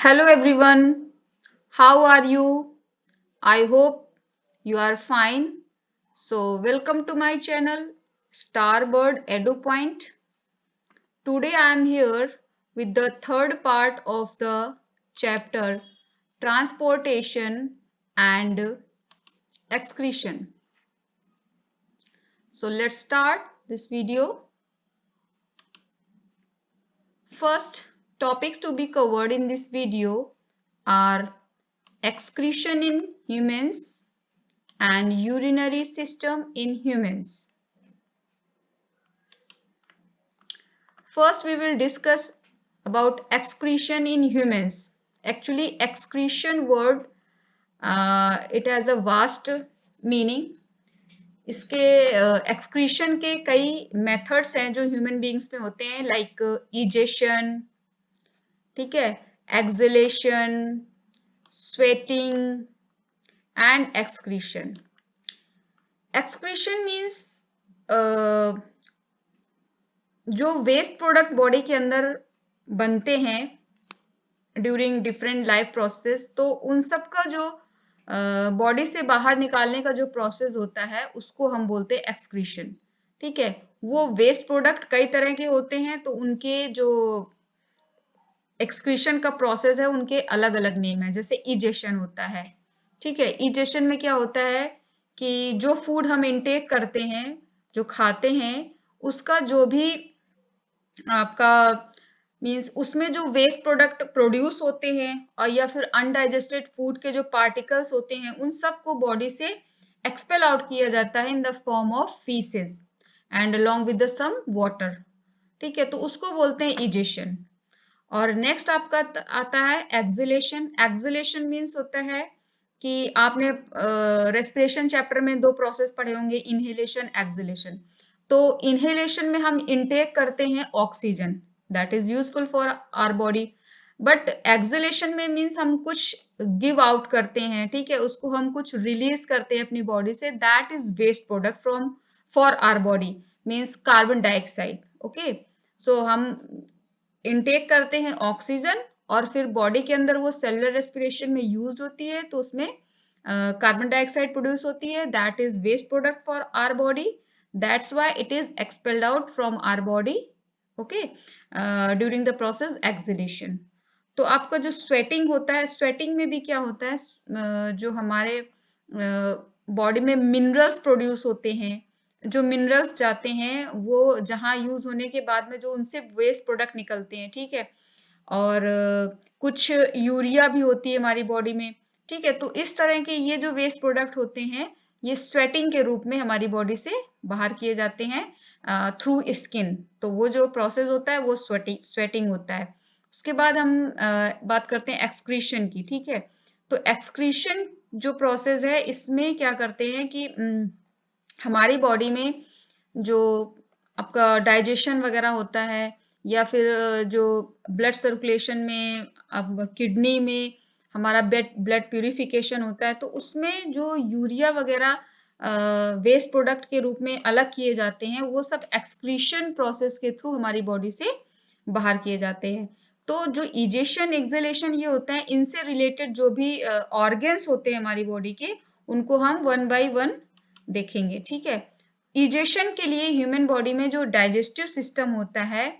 Hello everyone, how are you? I hope you are fine. So, welcome to my channel Starbird Edu Point. Today I am here with the third part of the chapter Transportation and Excretion. So, let's start this video. First, topics to be covered in this video are excretion in humans and urinary system in humans. First, we will discuss about excretion in humans. Actually, excretion word it has a vast meaning. इसके excretion के कई methods हैं जो human beings में होते हैं like egestion, ठीक है, exhalation, sweating and excretion. Excretion means जो वेस्ट प्रोडक्ट बॉडी के अंदर बनते हैं ड्यूरिंग डिफरेंट लाइफ प्रोसेस, तो उन सब का जो बॉडी से बाहर निकालने का जो प्रोसेस होता है उसको हम बोलते हैं एक्सक्रीशन। ठीक है, वो वेस्ट प्रोडक्ट कई तरह के होते हैं, तो उनके जो एक्सक्रीशन का प्रोसेस है उनके अलग अलग नेम है। जैसे इजेशन होता है, ठीक है, इजेशन में क्या होता है कि जो फूड हम इनटेक करते हैं, जो खाते हैं, उसका जो भी आपका मींस उसमें जो वेस्ट प्रोडक्ट प्रोड्यूस होते हैं और या फिर अनडाइजेस्टेड फूड के जो पार्टिकल्स होते हैं उन सब को बॉडी से एक्सपेल आउट किया जाता है in the form of faeces and along with the some water. ठीक है, तो उसको बोलते हैं इजेशन। और नेक्स्ट आपका आता है एक्सलेशन। एक्सलेशन मीन्स होता है कि आपने रेस्पिरेशन चैप्टर में दो प्रोसेस पढ़े होंगे, इनहेलेशन, एक्सलेशन। तो इनहेलेशन में हम इनटेक करते हैं oxygen, that is useful for our body. But exhalation में मीन्स हम कुछ गिव आउट करते हैं, ठीक है, उसको हम कुछ रिलीज करते हैं अपनी बॉडी से, that is waste product from for our body, means carbon dioxide. Okay, so हम इनटेक करते हैं ऑक्सीजन और फिर बॉडी के अंदर वो सेलुलर रेस्पिरेशन में यूज होती है, तो उसमें कार्बन डाइऑक्साइड प्रोड्यूस होती है, that is waste product for our body, that's why it is expelled out from our body. Okay, during the process exhalation. तो आपका जो स्वेटिंग होता है, स्वेटिंग में भी क्या होता है, जो हमारे बॉडी में मिनरल्स प्रोड्यूस होते हैं, जो मिनरल्स जाते हैं वो जहां यूज होने के बाद में जो उनसे वेस्ट प्रोडक्ट निकलते हैं, ठीक है, और कुछ यूरिया भी होती है हमारी बॉडी में। ठीक है, तो इस तरह के ये जो वेस्ट प्रोडक्ट होते हैं ये स्वेटिंग के रूप में हमारी बॉडी से बाहर किए जाते हैं थ्रू स्किन। तो वो जो प्रोसेस होता है वो स्वेटिंग होता है। उसके बाद हम बात करते हैं एक्सक्रीशन की। ठीक है, तो एक्सक्रीशन जो प्रोसेस है इसमें क्या करते हैं कि हमारी बॉडी में जो आपका डाइजेशन वगैरह होता है या फिर जो ब्लड सर्कुलेशन में, अब किडनी में हमारा ब्लड प्यूरिफिकेशन होता है, तो उसमें जो यूरिया वगैरह वेस्ट प्रोडक्ट के रूप में अलग किए जाते हैं, वो सब एक्सक्रीशन प्रोसेस के थ्रू हमारी बॉडी से बाहर किए जाते हैं। तो जो इजेशन, एक्सलेशन ये होता है, इनसे रिलेटेड जो भी ऑर्गन्स होते हैं हमारी बॉडी के, उनको हम वन बाय वन देखेंगे। ठीक है, इजेशन के लिए ह्यूमन बॉडी में जो डाइजेस्टिव सिस्टम होता है,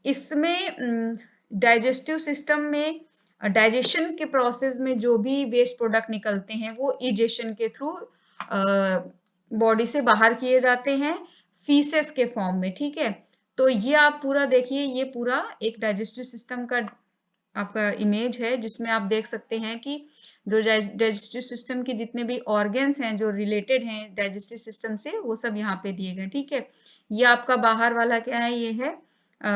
इसमें डाइजेस्टिव सिस्टम में डाइजेशन के प्रोसेस में जो भी वेस्ट प्रोडक्ट निकलते हैं वो इजेशन के थ्रू बॉडी से बाहर किए जाते हैं फीसेस के फॉर्म में। ठीक है, तो ये आप पूरा देखिए, ये पूरा एक डाइजेस्टिव सिस्टम का आपका इमेज है जिसमें आप देख सकते हैं कि जो डाइजेस्टिव सिस्टम के जितने भी ऑर्गन्स हैं जो रिलेटेड हैं डाइजेस्टिव सिस्टम से, वो सब यहाँ पे दिए गए। ठीक है, ये आपका बाहर वाला क्या है, ये है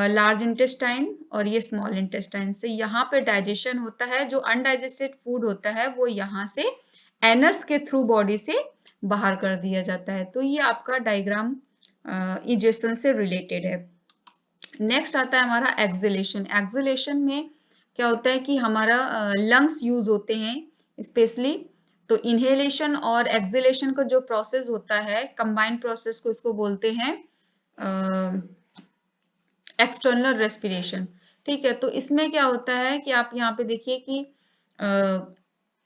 लार्ज इंटेस्टाइन और ये स्मॉल इंटेस्टाइन से यहाँ पे डाइजेशन होता है। जो अनडाइजेस्टेड फूड होता है वो यहाँ से एनस के थ्रू बॉडी से बाहर कर दिया जाता है। तो ये आपका डायग्राम इजेशन से रिलेटेड है। नेक्स्ट आता है हमारा एक्सलेशन। एक्सलेशन में क्या होता है कि हमारा लंग्स यूज होते हैं स्पेशली। तो इनहेलेशन और एक्सलेशन का जो प्रोसेस होता है, कंबाइंड प्रोसेस को इसको बोलते हैं एक्सटर्नल रेस्पिरेशन। ठीक है, तो इसमें क्या होता है कि आप यहाँ पे देखिए कि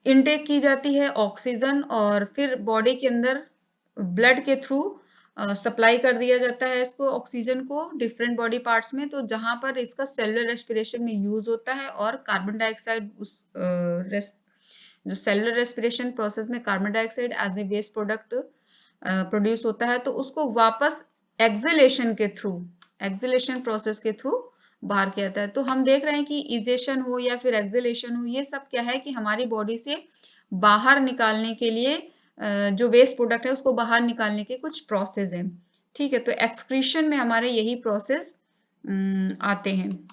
इनटेक की जाती है ऑक्सीजन और फिर बॉडी के अंदर ब्लड के थ्रू सप्लाई कर दिया जाता है इसको ऑक्सीजन को डिफरेंट बॉडी पार्ट्स में, तो जहां पर इसका सेलुलर रेस्पिरेशन में यूज होता है और कार्बन डाइऑक्साइड उस जो सेलुलर रेस्पिरेशन प्रोसेस में carbon dioxide as a waste product produce होता है, तो उसको वापस एक्सेलेशन प्रोसेस के थ्रू बाहर किया जाता है। तो हम देख रहे हैं कि इजेशन हो या फिर एक्सेलेशन हो, ये सब क्या है कि हमारी बॉडी से बाहर निकालने के लिए जो वेस्ट प्रोडक्ट है उसको बाहर निकालने के कुछ प्रोसेस हैं। ठीक है, तो एक्सक्रीशन में हमारे यही प्रोसेस आते हैं।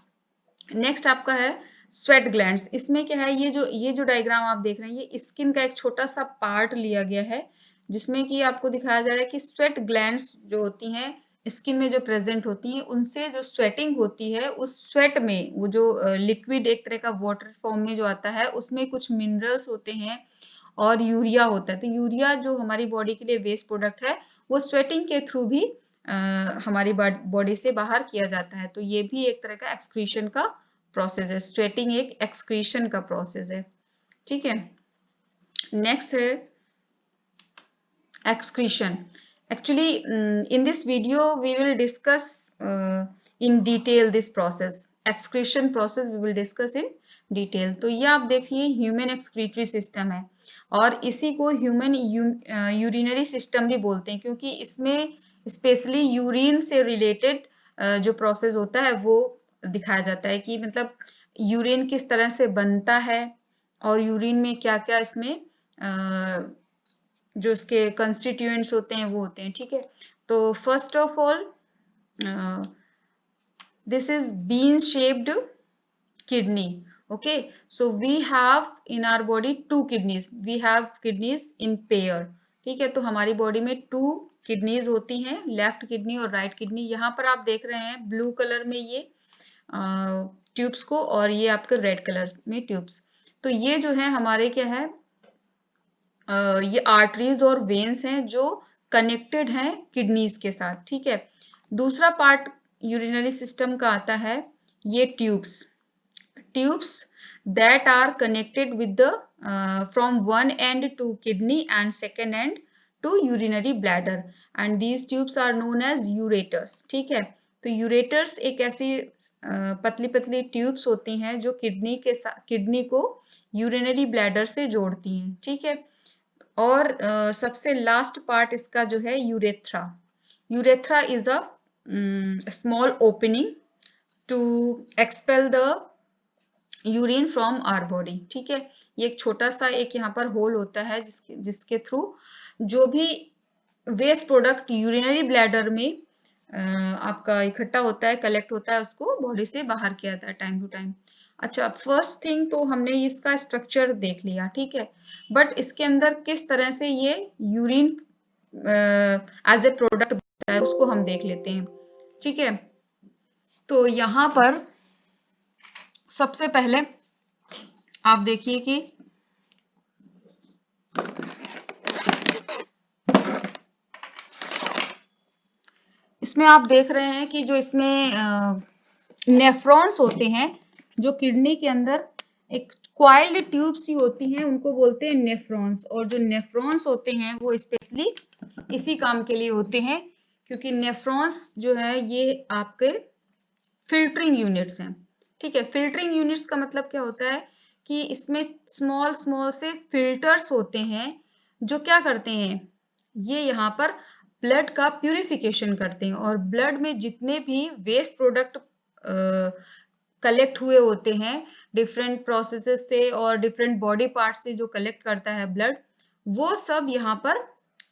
नेक्स्ट आपका है स्वेट ग्लैंड्स। इसमें क्या है, ये जो डायग्राम आप देख रहे हैं ये स्किन का एक छोटा सा पार्ट लिया गया है, जिसमें कि आपको दिखाया जा रहा है कि स्वेट ग्लैंड्स जो होती हैं स्किन में जो प्रेजेंट होती हैं, उनसे जो स्वेटिंग होती है उस स्वेट में वो जो लिक्विड एक तरह का वाटर फॉर्म में जो आता है उसमें कुछ मिनरल्स होते हैं और यूरिया होता है। तो यूरिया जो हमारी बॉडी के लिए वेस्ट प्रोडक्ट है वो स्वेटिंग के थ्रू भी हमारी बॉडी से बाहर किया जाता है। तो ये भी एक तरह का एक्सक्रीशन का प्रोसेस है। स्वेटिंग एक एक्सक्रीशन का प्रोसेस है। ठीक है, नेक्स्ट है excretion. Actually, in this video we will discuss in detail this process. Excretion process we will discuss in detail. तो ये आप देखिए ह्यूमन एक्सक्रीटरी सिस्टम है और इसी को ह्यूमन यूरिनरी सिस्टम भी बोलते हैं, क्योंकि इसमें स्पेशली यूरिन से रिलेटेड जो प्रोसेस होता है वो दिखाया जाता है कि मतलब यूरिन किस तरह से बनता है और यूरिन में क्या क्या इसमें जो इसके कंस्टिट्यूएंट्स होते हैं वो होते हैं। ठीक है, तो first of all this is bean shaped kidney. okay, so we have in our body two kidneys, we have kidneys in pair। ठीक है, तो हमारी बॉडी में टू किडनीज होती हैं, लेफ्ट किडनी और राइट किडनी। यहाँ पर आप देख रहे हैं ब्लू कलर में ये ट्यूब्स को और ये आपके रेड कलर में ट्यूब्स। तो ये जो है हमारे क्या है ये आर्टरीज और वेन्स हैं जो कनेक्टेड हैं किडनीज के साथ। ठीक है, दूसरा पार्ट यूरिनरी सिस्टम का आता है ये tubes that are connected with the from one end to kidney and second end to urinary bladder and these tubes are known as ureters. ठीक है, तो यूरेटर्स एक ऐसी पतली पतली ट्यूब्स होती हैं जो किडनी को यूरिनरी ब्लैडर से जोड़ती हैं। ठीक है, और सबसे लास्ट पार्ट इसका जो है urethra is a small opening to expel the urine from our body. ठीक है, ये एक छोटा सा एक यहाँ पर होल होता है जिसके थ्रू जो भी वेस्ट प्रोडक्ट यूरिनरी ब्लैडर में आपका इकट्ठा होता है, कलेक्ट होता है, उसको बॉडी से बाहर किया जाता है टाइम टू टाइम। अच्छा, फर्स्ट थिंग तो हमने इसका स्ट्रक्चर देख लिया। ठीक है, बट इसके अंदर किस तरह से ये यूरिन एज ए प्रोडक्ट बनता है उसको हम देख लेते हैं। ठीक है, तो यहाँ पर सबसे पहले आप देखिए कि इसमें आप देख रहे हैं कि जो इसमें नेफ्रॉन्स होते हैं, जो किडनी के अंदर एक क्वाइल्ड ट्यूब सी होती हैं, उनको बोलते हैं नेफ्रॉन्स। और जो नेफ्रॉन्स होते हैं वो स्पेशली इसी काम के लिए होते हैं, क्योंकि नेफ्रॉन्स जो है ये आपके फिल्टरिंग यूनिट्स हैं। ठीक है, फिल्टरिंग यूनिट्स का मतलब क्या होता है कि इसमें स्मॉल स्मॉल से फिल्टर्स होते हैं जो क्या करते हैं, ये यहाँ पर ब्लड का प्यूरिफिकेशन करते हैं और ब्लड में जितने भी वेस्ट प्रोडक्ट कलेक्ट हुए होते हैं डिफरेंट प्रोसेसेस से और डिफरेंट बॉडी पार्ट से जो कलेक्ट करता है ब्लड, वो सब यहाँ पर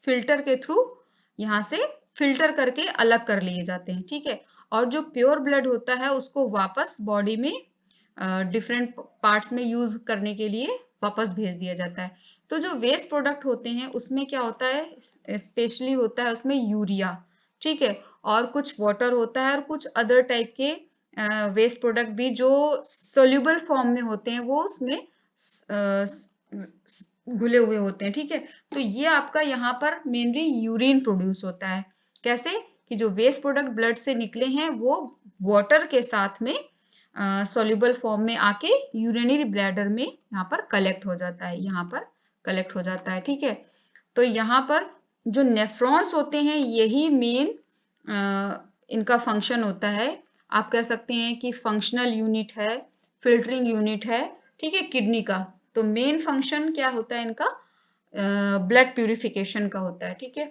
फिल्टर के थ्रू यहाँ से फिल्टर करके अलग कर लिए जाते हैं। ठीक है, और जो प्योर ब्लड होता है उसको वापस बॉडी में डिफरेंट पार्ट्स में यूज करने के लिए वापस भेज दिया जाता है। तो जो वेस्ट प्रोडक्ट होते हैं उसमें क्या होता है, स्पेशली होता है उसमें यूरिया। ठीक है, और कुछ वाटर होता है और कुछ अदर टाइप के वेस्ट प्रोडक्ट भी जो सोल्यूबल फॉर्म में होते हैं, वो उसमें घुले हुए होते हैं। ठीक है, तो ये आपका यहाँ पर मेनली यूरिन प्रोड्यूस होता है। कैसे कि जो वेस्ट प्रोडक्ट ब्लड से निकले हैं वो वाटर के साथ में सॉल्युबल फॉर्म में आके यूरिनरी ब्लैडर में यहाँ पर कलेक्ट हो जाता है, यहाँ पर कलेक्ट हो जाता है। ठीक है, तो यहाँ पर जो नेफ्रॉन्स होते हैं यही मेन इनका फंक्शन होता है। आप कह सकते हैं कि फंक्शनल यूनिट है, फिल्टरिंग यूनिट है, ठीक है, किडनी का। तो मेन फंक्शन क्या होता है इनका? ब्लड प्यूरिफिकेशन का होता है। ठीक है,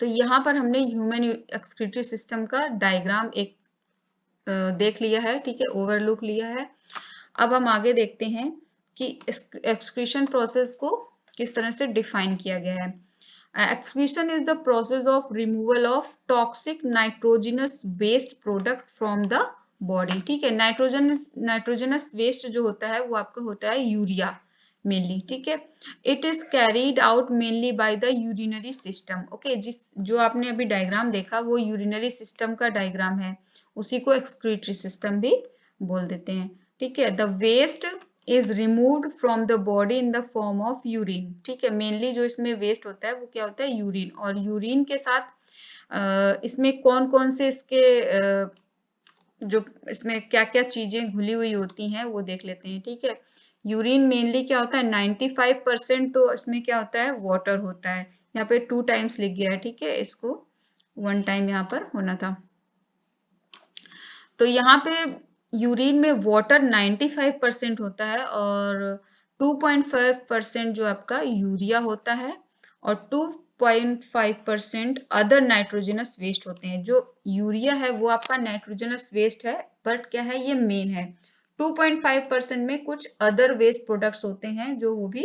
तो यहाँ पर हमने ह्यूमन एक्सक्रीटरी सिस्टम का डायग्राम एक देख लिया है। ठीक है, ओवरलुक लिया है। अब हम आगे देखते हैं कि एक्सक्रीशन प्रोसेस को किस तरह से डिफाइन किया गया है। Excretion is the process of removal of toxic nitrogenous waste product from the body। ठीक है, नाइट्रोजनस वेस्ट जो होता है वो आपका होता है यूरिया मेनली। ठीक है, it is carried out mainly by the urinary system. Okay, जो आपने अभी डायग्राम देखा वो यूरिनरी सिस्टम का डायग्राम है, उसी को एक्सक्रीटरी सिस्टम भी बोल देते हैं। ठीक है, the waste is removed from the body in the form of urine. ठीक है, मेनली जो इसमें वेस्ट होता है वो क्या होता है? यूरिन। और यूरिन के साथ इसमें कौन कौन से इसके जो इसमें क्या क्या चीजें घुली हुई होती हैं वो देख लेते हैं। ठीक है, यूरिन मेनली क्या होता है? 95% तो इसमें क्या होता है? वाटर होता है। यहाँ पे 2 टाइम्स लिख गया है। ठीक है, इसको 1 टाइम यहाँ पर होना था। तो यहाँ पे यूरिन में वाटर 95% होता है और 2.5% जो आपका यूरिया होता है और 2.5% अदर नाइट्रोजनस वेस्ट होते हैं। जो यूरिया है वो आपका नाइट्रोजनस वेस्ट है, बट क्या है? ये मेन है। 2.5% में कुछ अदर वेस्ट प्रोडक्ट्स होते हैं जो वो भी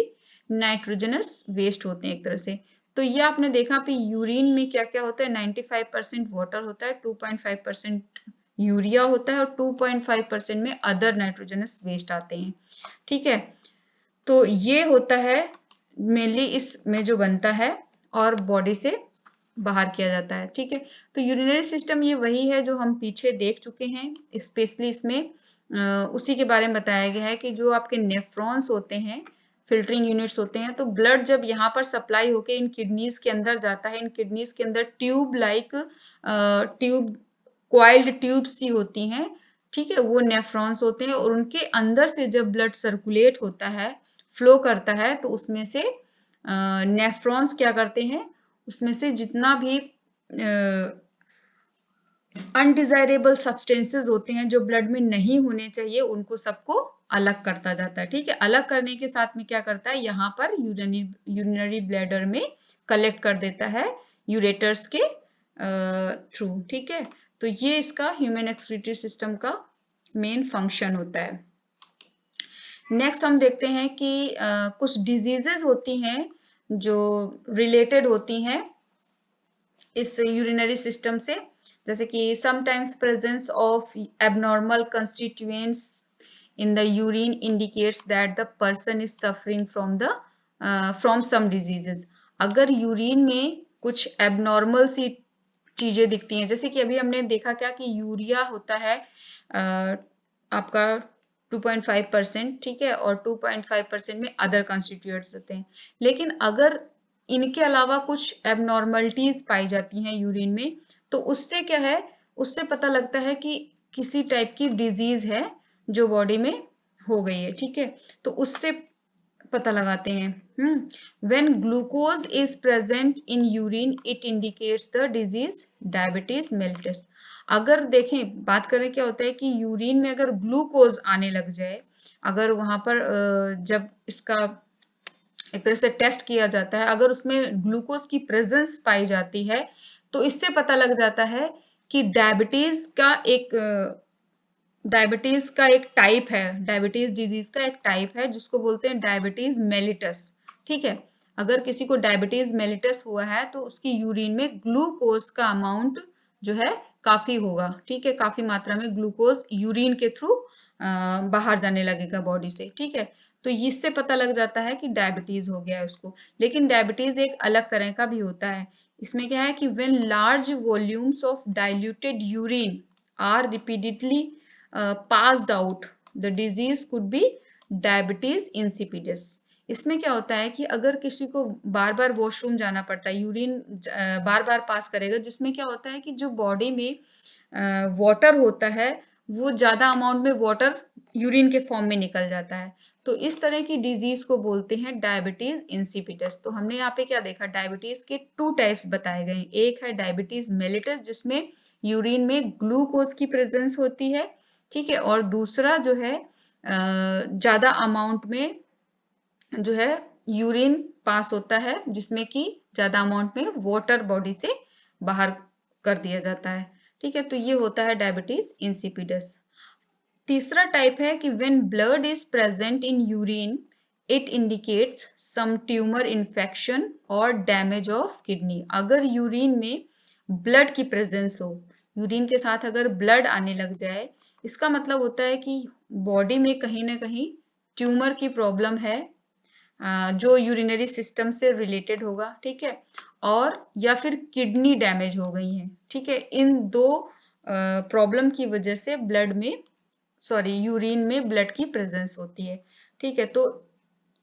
नाइट्रोजनस वेस्ट होते हैं एक तरह से। तो ये आपने देखा कि यूरिन में क्या क्या होता है? 95% वाटर होता है, 2.5% यूरिया होता है और 2.5% में अदर नाइट्रोजनस वेस्ट आते हैं। ठीक है, तो ये होता है मेनली इसमें जो बनता है और बॉडी से बाहर किया जाता है। ठीक है, तो यूरिनरी सिस्टम ये वही है जो हम पीछे देख चुके हैं। स्पेशली इसमें उसी के बारे में बताया गया है कि जो आपके नेफ्रॉन्स होते हैं, फिल्टरिंग यूनिट्स होते हैं, तो ब्लड जब यहाँ पर सप्लाई होके इन किडनीज के अंदर जाता है, इन किडनीज के अंदर ट्यूब क्वाइल्ड ट्यूब सी होती हैं। ठीक है, वो नेफ्रॉन्स होते हैं और उनके अंदर से जब ब्लड सर्कुलेट होता है, फ्लो करता है, तो उसमें से नेफ्रॉन्स क्या करते हैं? उसमें से जितना भी अनडिजायरेबल सब्सटेंसेस होते हैं जो ब्लड में नहीं होने चाहिए, उनको सबको अलग करता जाता है। ठीक है, अलग करने के साथ में क्या करता है? यहाँ पर यूरिनरी ब्लैडर में कलेक्ट कर देता है यूरेटर्स के थ्रू। ठीक है, तो ये इसका ह्यूमन एक्सक्रीटरी सिस्टम का मेन फंक्शन होता है। नेक्स्ट हम देखते हैं कि कुछ डिजीजेस होती हैं जो रिलेटेड होती हैं इस यूरिनरी सिस्टम से, जैसे कि sometimes presence of abnormal constituents in the urine indicates that the person is suffering from some diseases. अगर यूरिन में कुछ एबनॉर्मल सी चीजें दिखती हैं, जैसे कि अभी हमने देखा क्या कि यूरिया होता है आपका 2.5%। ठीक है, और 2.5% में अदर कंस्टिट्यूएंट्स होते हैं। लेकिन अगर इनके अलावा कुछ एबनॉर्मलिटीज पाई जाती हैं यूरिन में, तो उससे क्या है? उससे पता लगता है कि किसी टाइप की डिजीज है जो बॉडी में हो गई है। ठीक है, तो उससे पता लगाते हैं। When glucose is present in urine it indicates the disease diabetes mellitus. अगर देखें, बात करें क्या होता है कि यूरिन में अगर ग्लूकोज आने लग जाए, अगर वहां पर जब इसका एक तरह से टेस्ट किया जाता है, अगर उसमें ग्लूकोज की प्रेजेंस पाई जाती है, तो इससे पता लग जाता है कि डायबिटीज का एक टाइप है, डायबिटीज डिजीज का एक टाइप है जिसको बोलते हैं डायबिटीज मेलिटस। ठीक है, अगर किसी को डायबिटीज मेलिटस हुआ है तो उसकी यूरिन में ग्लूकोज का अमाउंट जो है काफी होगा। ठीक है, काफी मात्रा में ग्लूकोज यूरिन के थ्रू बाहर जाने लगेगा बॉडी से। ठीक है, तो इससे पता लग जाता है कि डायबिटीज हो गया है उसको। लेकिन डायबिटीज एक अलग तरह का भी होता है। इसमें क्या है कि when large volumes of diluted urine are repeatedly passed out, the disease could be diabetes insipidus। इसमें क्या होता है कि अगर किसी को बार बार वॉशरूम जाना पड़ता है, यूरिन बार बार पास करेगा, जिसमें क्या होता है कि जो बॉडी में वाटर होता है वो ज्यादा अमाउंट में वाटर यूरिन के फॉर्म में निकल जाता है। तो इस तरह की डिजीज को बोलते हैं डायबिटीज इंसिपिडस। तो हमने यहाँ पे क्या देखा, डायबिटीज के 2 टाइप्स बताए गए। एक है डायबिटीज मेलिटस जिसमें यूरिन में ग्लूकोज की प्रेजेंस होती है, ठीक है, और दूसरा जो है ज्यादा अमाउंट में जो है यूरिन पास होता है जिसमें कि ज्यादा अमाउंट में वाटर बॉडी से बाहर कर दिया जाता है, ठीक है। तो ये होता है डायबिटीज इंसिपिडस। तीसरा टाइप है कि when blood is present in urine it indicates some tumour infection और डैमेज ऑफ किडनी। अगर यूरिन में ब्लड की प्रेजेंस हो, यूरिन के साथ अगर ब्लड आने लग जाए, इसका मतलब होता है कि बॉडी में कहीं ना कहीं ट्यूमर की प्रॉब्लम है जो यूरिनरी सिस्टम से रिलेटेड होगा, ठीक है, और या फिर किडनी डैमेज हो गई है, ठीक है। इन दो प्रॉब्लम की वजह से ब्लड में यूरिन में ब्लड की प्रेजेंस होती है, ठीक है। तो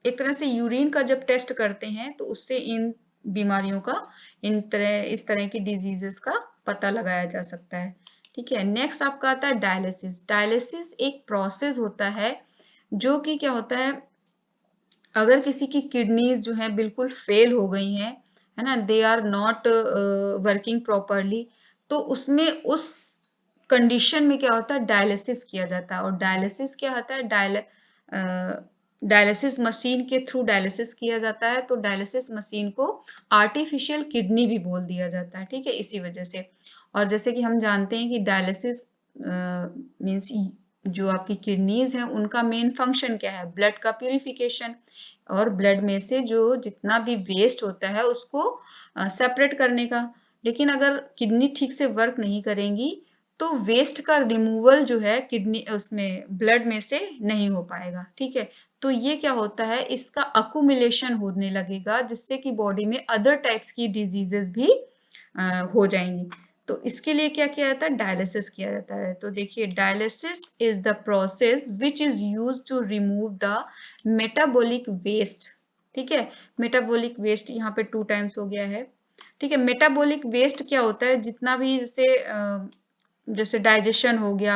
एक तरह से यूरिन का जब टेस्ट करते हैं तो उससे इन बीमारियों का, इस तरह की डिजीजेस का पता लगाया जा सकता है, ठीक है। नेक्स्ट आपका आता है डायलिसिस। डायलिसिस एक प्रोसेस होता है जो कि क्या होता है, अगर किसी की किडनीज जो है बिल्कुल फेल हो गई हैं, है ना, they are not working properly, तो उसमें उस कंडीशन में क्या होता है, डायलिसिस किया जाता है। और डायलिसिस क्या होता है, डायलिसिस मशीन के थ्रू डायलिसिस किया जाता है। तो डायलिसिस मशीन को आर्टिफिशियल किडनी भी बोल दिया जाता है, ठीक है, इसी वजह से। और जैसे कि हम जानते हैं कि डायलिसिस मीन्स जो आपकी किडनीज हैं उनका मेन फंक्शन क्या है, ब्लड का प्यूरिफिकेशन, और ब्लड में से जो जितना भी वेस्ट होता है उसको सेपरेट करने का। लेकिन अगर किडनी ठीक से वर्क नहीं करेंगी तो वेस्ट का रिमूवल जो है किडनी उसमें ब्लड में से नहीं हो पाएगा, ठीक है। तो ये क्या होता है, इसका अकुमुलेशन होने लगेगा जिससे कि बॉडी में अदर टाइप्स की डिजीजेस भी हो जाएंगी। तो इसके लिए क्या किया जाता है, डायलिसिस किया जाता है। तो देखिए, dialysis is the process which is used to remove the metabolic waste, ठीक है। मेटाबॉलिक वेस्ट यहाँ पे 2 टाइम्स हो गया है, ठीक है। मेटाबॉलिक वेस्ट क्या होता है, जितना भी जैसे डाइजेशन हो गया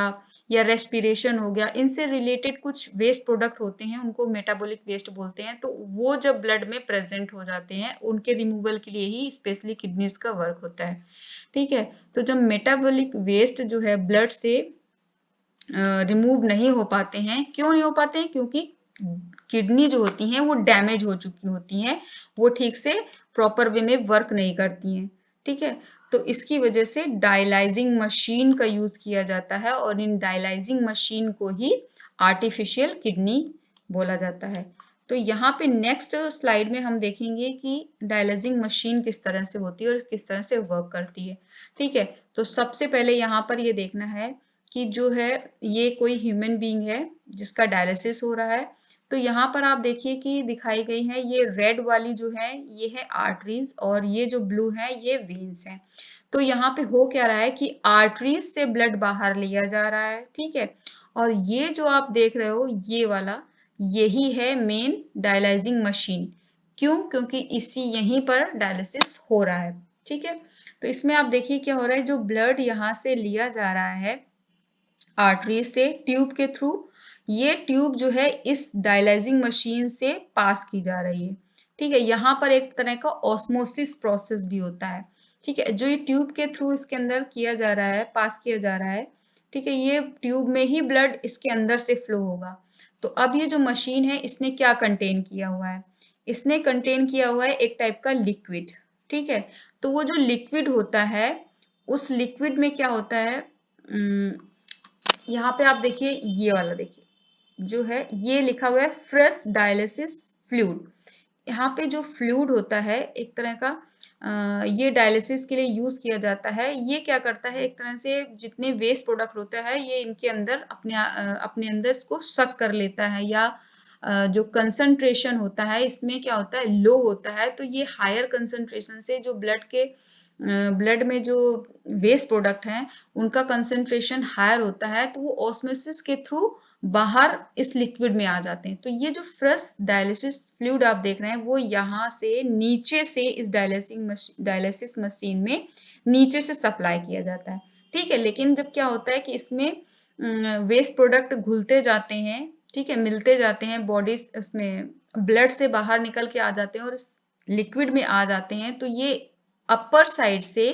या रेस्पिरेशन हो गया, इनसे रिलेटेड कुछ वेस्ट प्रोडक्ट होते हैं, उनको मेटाबॉलिक वेस्ट बोलते हैं। तो वो जब ब्लड में प्रेजेंट हो जाते हैं, उनके रिमूवल के लिए ही स्पेशली किडनीज का वर्क होता है, ठीक है। तो जब मेटाबॉलिक वेस्ट जो है ब्लड से रिमूव नहीं हो पाते हैं, क्यों नहीं हो पाते हैं, क्योंकि किडनी जो होती हैं वो डैमेज हो चुकी होती हैं, वो ठीक से प्रॉपर वे में वर्क नहीं करती हैं, ठीक है। तो इसकी वजह से डायलाइजिंग मशीन का यूज किया जाता है, और इन डायलाइजिंग मशीन को ही आर्टिफिशियल किडनी बोला जाता है। तो यहाँ पे नेक्स्ट स्लाइड में हम देखेंगे कि डायलाइजिंग मशीन किस तरह से होती है और किस तरह से वर्क करती है, ठीक है। तो सबसे पहले यहाँ पर ये देखना है कि जो है ये कोई ह्यूमन बीइंग है जिसका डायलिसिस हो रहा है। तो यहाँ पर आप देखिए कि दिखाई गई है, ये रेड वाली जो है ये है आर्टरीज, और ये जो ब्लू है ये वेन्स है। तो यहाँ पे हो क्या रहा है कि आर्टरीज से ब्लड बाहर लिया जा रहा है, ठीक है। और ये जो आप देख रहे हो ये वाला, यही है मेन डायलाइजिंग मशीन। क्यों, क्योंकि इसी यहीं पर डायलिसिस हो रहा है, ठीक है। तो इसमें आप देखिए क्या हो रहा है, जो ब्लड यहाँ से लिया जा रहा है आर्टरी से ट्यूब के थ्रू, ये ट्यूब जो है इस डायलाइजिंग मशीन से पास की जा रही है, ठीक है। यहाँ पर एक तरह का ऑस्मोसिस प्रोसेस भी होता है, ठीक है, जो ये ट्यूब के थ्रू इसके अंदर किया जा रहा है, पास किया जा रहा है, ठीक है। ये ट्यूब में ही ब्लड इसके अंदर से फ्लो होगा। तो अब ये जो मशीन है इसने क्या कंटेन किया हुआ है, इसने कंटेन किया हुआ है एक टाइप का लिक्विड, ठीक है। तो वो जो लिक्विड होता है, उस लिक्विड में क्या होता है, यहाँ पे आप देखिए, ये वाला देखिए जो है ये लिखा हुआ है फ्रेश डायलिसिस फ्लूइड। यहाँ पे जो फ्लूइड होता है एक तरह का, ये डायलिसिस के लिए यूज किया जाता है। ये क्या करता है, एक तरह से जितने वेस्ट प्रोडक्ट होता है ये इनके अंदर अपने अंदर इसको सक कर लेता है, या जो कंसंट्रेशन होता है इसमें क्या होता है, लो होता है। तो ये हायर कंसंट्रेशन से जो ब्लड में जो वेस्ट प्रोडक्ट हैं उनका कंसंट्रेशन हायर होता है, तो वो ऑस्मोसिस के थ्रू बाहर इस लिक्विड में आ जाते हैं। तो ये जो फ्रेश डायलिसिस फ्लूइड आप देख रहे हैं वो यहाँ से नीचे से इस डायलिसिस मशीन में नीचे से सप्लाई किया जाता है, ठीक है। लेकिन जब क्या होता है कि इसमें वेस्ट प्रोडक्ट घुलते जाते हैं, ठीक है, मिलते जाते हैं, बॉडी उसमें ब्लड से बाहर निकल के आ जाते हैं और लिक्विड में आ जाते हैं, तो ये अपर साइड से,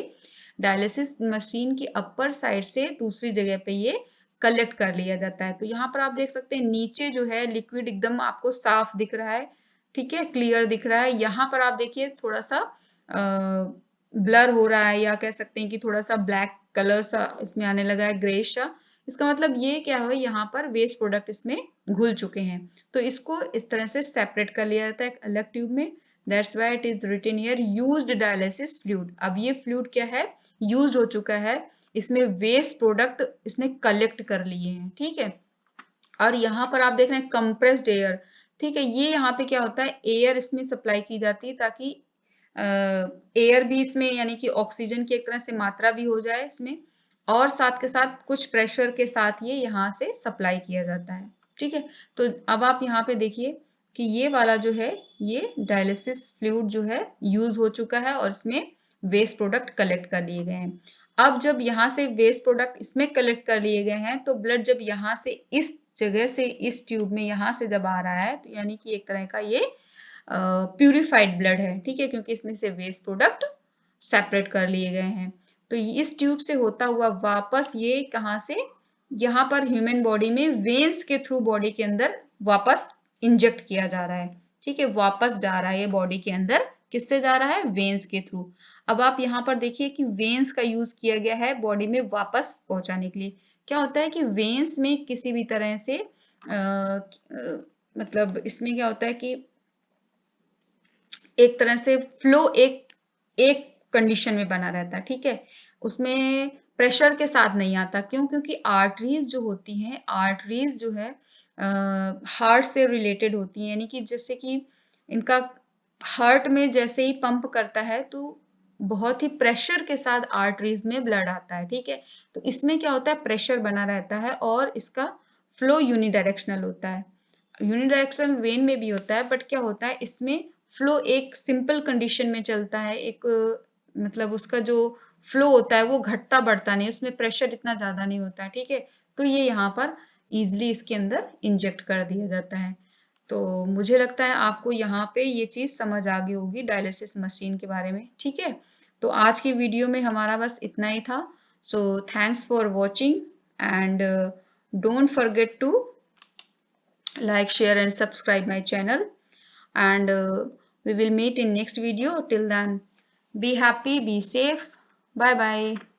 डायलिसिस मशीन की अपर साइड से दूसरी जगह पे ये कलेक्ट कर लिया जाता है। तो यहाँ पर आप देख सकते हैं नीचे जो है लिक्विड एकदम आपको साफ दिख रहा है, ठीक है, क्लियर दिख रहा है। यहाँ पर आप देखिए थोड़ा सा ब्लर हो रहा है, या कह सकते हैं कि थोड़ा सा ब्लैक कलर सा इसमें आने लगा है, ग्रेइश सा। इसका मतलब ये क्या है, यहाँ पर वेस्ट प्रोडक्ट इसमें घुल चुके हैं, तो इसको इस तरह से सेपरेट कर लिया जाता है एक अलग ट्यूब में। That's why it is written here used dialysis fluid. अब ये फ्लूइड क्या है, यूज्ड हो चुका है, इसमें वेस्ट प्रोडक्ट इसने कलेक्ट कर लिए हैं, ठीक है। और यहाँ पर आप देख रहे हैं कंप्रेस्ड एयर, ठीक है, ये यहाँ पे क्या होता है, एयर इसमें सप्लाई की जाती है ताकि एयर भी इसमें, यानी कि ऑक्सीजन की एक तरह से मात्रा भी हो जाए इसमें, और साथ के साथ कुछ प्रेशर के साथ ये यहाँ से सप्लाई किया जाता है, ठीक है। तो अब आप यहाँ पे देखिए कि ये वाला जो है, ये डायलिसिस फ्लूइड जो है यूज हो चुका है और इसमें वेस्ट प्रोडक्ट कलेक्ट कर लिए गए हैं। अब जब यहाँ से वेस्ट प्रोडक्ट इसमें कलेक्ट कर लिए गए हैं, तो ब्लड जब यहाँ से इस जगह से इस ट्यूब में यहाँ से जब आ रहा है, तो यानी कि एक तरह का ये प्यूरिफाइड ब्लड है, ठीक है, क्योंकि इसमें से वेस्ट प्रोडक्ट सेपरेट कर लिए गए हैं। तो इस ट्यूब से होता हुआ वापस ये कहाँ से, यहाँ पर ह्यूमन बॉडी में वेन्स के थ्रू बॉडी के अंदर वापस इंजेक्ट किया जा रहा है, ठीक है, वापस जा रहा है ये बॉडी के अंदर, किससे जा रहा है, वेन्स के थ्रू। अब आप यहाँ पर देखिए कि वेन्स का यूज किया गया है बॉडी में वापस पहुंचाने के लिए। क्या होता है कि वेन्स में किसी भी तरह से मतलब इसमें क्या होता है कि एक तरह से फ्लो एक कंडीशन में बना रहता है, ठीक है, उसमें प्रेशर के साथ नहीं आता। क्यों? क्योंकि आर्टरीज जो होती हैं, आर्टरीज जो है हार्ट से रिलेटेड होती हैं, यानी कि जैसे कि इनका हार्ट में जैसे ही पंप करता है तो बहुत ही प्रेशर के साथ आर्टरीज में ब्लड आता है, ठीक है। तो इसमें क्या होता है, प्रेशर बना रहता है और इसका फ्लो यूनिडायरेक्शनल होता है। यूनिडायरेक्शनल वेन में भी होता है, बट क्या होता है इसमें फ्लो एक सिंपल कंडीशन में चलता है, एक मतलब उसका जो फ्लो होता है वो घटता बढ़ता नहीं, उसमें प्रेशर इतना ज्यादा नहीं होता है, ठीक है। तो ये यहाँ पर इजिली इसके अंदर इंजेक्ट कर दिया जाता है। तो मुझे लगता है आपको यहाँ पे ये चीज समझ आ गई होगी डायलिसिस मशीन के बारे में, ठीक है। तो आज की वीडियो में हमारा बस इतना ही था। So thanks for watching and don't forget to like, share and subscribe my channel, and we will meet in next video. Till then, be happy, be safe, bye bye.